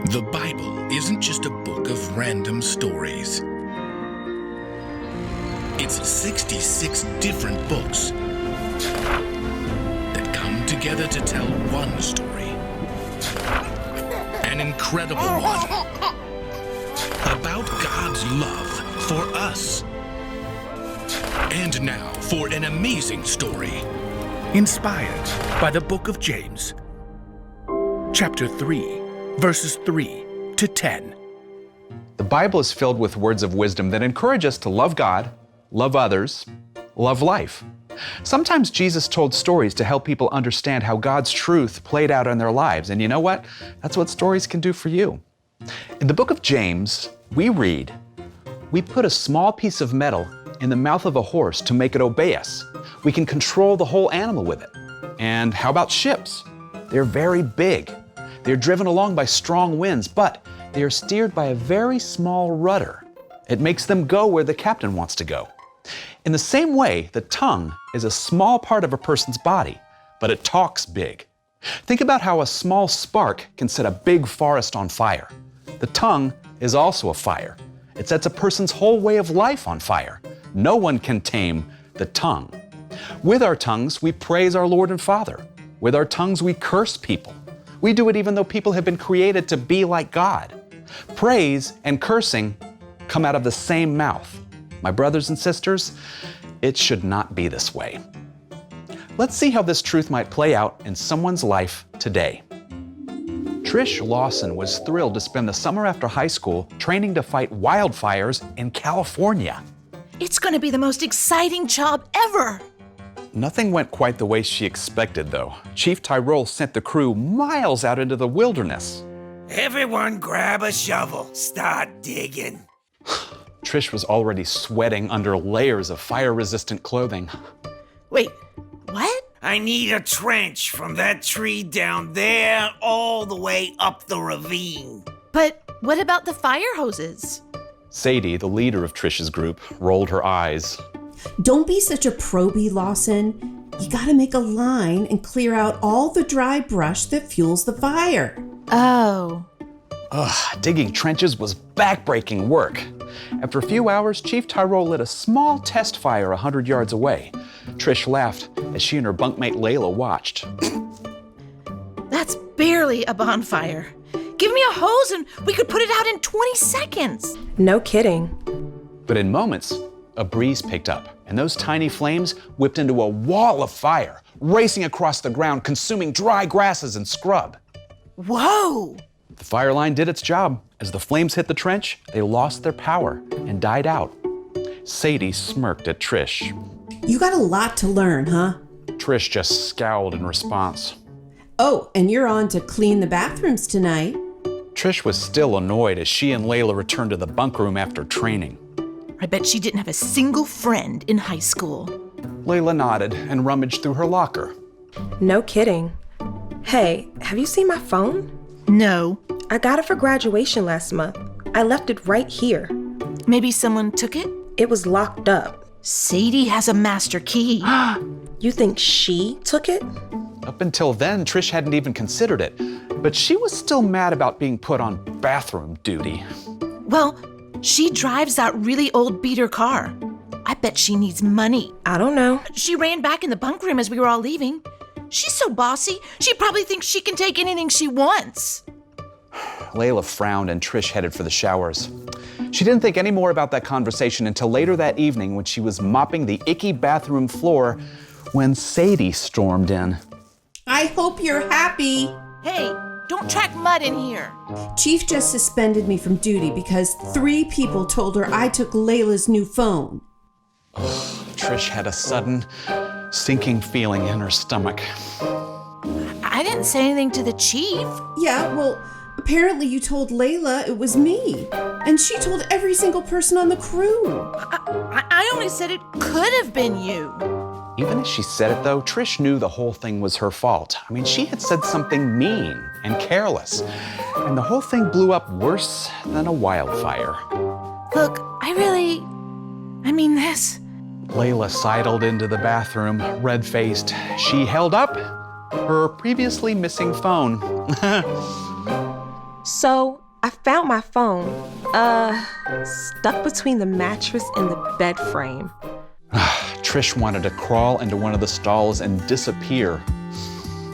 The Bible isn't just a book of random stories. It's 66 different books that come together to tell one story. An incredible one. About God's love for us. And now for an amazing story. Inspired by the book of James. Chapter 3, verses 3 to 10. The Bible is filled with words of wisdom that encourage us to love God, love others, love life. Sometimes Jesus told stories to help people understand how God's truth played out in their lives. And you know what? That's what stories can do for you. In the book of James, we read, "We put a small piece of metal in the mouth of a horse to make it obey us. We can control the whole animal with it." And how about ships? They're very big. They're driven along by strong winds, but they are steered by a very small rudder. It makes them go where the captain wants to go. In the same way, the tongue is a small part of a person's body, but it talks big. Think about how a small spark can set a big forest on fire. The tongue is also a fire. It sets a person's whole way of life on fire. No one can tame the tongue. With our tongues, we praise our Lord and Father. With our tongues, we curse people. We do it even though people have been created to be like God. Praise and cursing come out of the same mouth. My brothers and sisters, it should not be this way. Let's see how this truth might play out in someone's life today. Trish Lawson was thrilled to spend the summer after high school training to fight wildfires in California. It's going to be the most exciting job ever. Nothing went quite the way she expected, though. Chief Tyrol sent the crew miles out into the wilderness. Everyone grab a shovel. Start digging. Trish was already sweating under layers of fire-resistant clothing. Wait, what? I need a trench from that tree down there all the way up the ravine. But what about the fire hoses? Sadie, the leader of Trish's group, rolled her eyes. Don't be such a probie, Lawson. You gotta make a line and clear out all the dry brush that fuels the fire. Oh. Digging trenches was backbreaking work. After a few hours, Chief Tyrol lit a small test fire 100 yards away. Trish laughed as she and her bunkmate Layla watched. That's barely a bonfire. Give me a hose and we could put it out in 20 seconds. No kidding. But in moments, a breeze picked up, and those tiny flames whipped into a wall of fire, racing across the ground, consuming dry grasses and scrub. Whoa! The fire line did its job. As the flames hit the trench, they lost their power and died out. Sadie smirked at Trish. You got a lot to learn, huh? Trish just scowled in response. Oh, and you're on to clean the bathrooms tonight. Trish was still annoyed as she and Layla returned to the bunk room after training. I bet she didn't have a single friend in high school. Layla nodded and rummaged through her locker. No kidding. Hey, have you seen my phone? No. I got it for graduation last month. I left it right here. Maybe someone took it? It was locked up. Sadie has a master key. You think she took it? Up until then, Trish hadn't even considered it, but she was still mad about being put on bathroom duty. Well, she drives that really old beater car. I bet she needs money. I don't know. She ran back in the bunk room as we were all leaving. She's so bossy, she probably thinks she can take anything she wants. Layla frowned and Trish headed for the showers. She didn't think any more about that conversation until later that evening when she was mopping the icky bathroom floor when Sadie stormed in. I hope you're happy. Hey, don't track mud in here. Chief just suspended me from duty because 3 people told her I took Layla's new phone. Trish had a sudden, sinking feeling in her stomach. I didn't say anything to the chief. Yeah, well, apparently you told Layla it was me. And she told every single person on the crew. I only said it could have been you. Even as she said it, though, Trish knew the whole thing was her fault. I mean, she had said something mean and careless, and the whole thing blew up worse than a wildfire. Look, I mean this. Layla sidled into the bathroom, red-faced. She held up her previously missing phone. So, I found my phone, stuck between the mattress and the bed frame. Trish wanted to crawl into one of the stalls and disappear.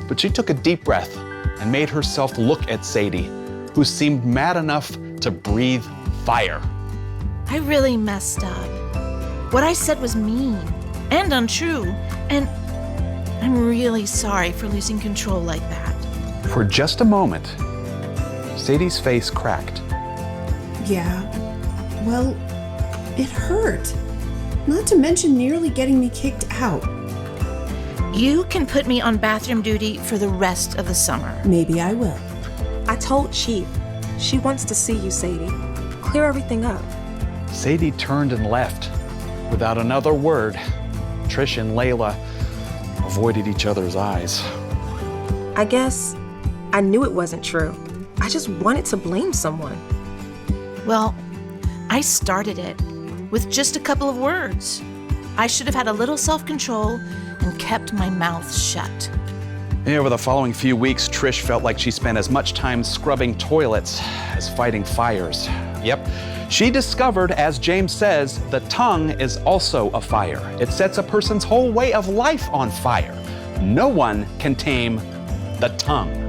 But she took a deep breath and made herself look at Sadie, who seemed mad enough to breathe fire. I really messed up. What I said was mean and untrue, and I'm really sorry for losing control like that. For just a moment, Sadie's face cracked. Yeah, well, it hurt. Not to mention nearly getting me kicked out. You can put me on bathroom duty for the rest of the summer. Maybe I will. I told Chief. She wants to see you, Sadie. Clear everything up. Sadie turned and left. Without another word, Trish and Layla avoided each other's eyes. I guess I knew it wasn't true. I just wanted to blame someone. Well, I started it with just a couple of words. I should have had a little self-control and kept my mouth shut. Over the following few weeks, Trish felt like she spent as much time scrubbing toilets as fighting fires. Yep, she discovered, as James says, the tongue is also a fire. It sets a person's whole way of life on fire. No one can tame the tongue.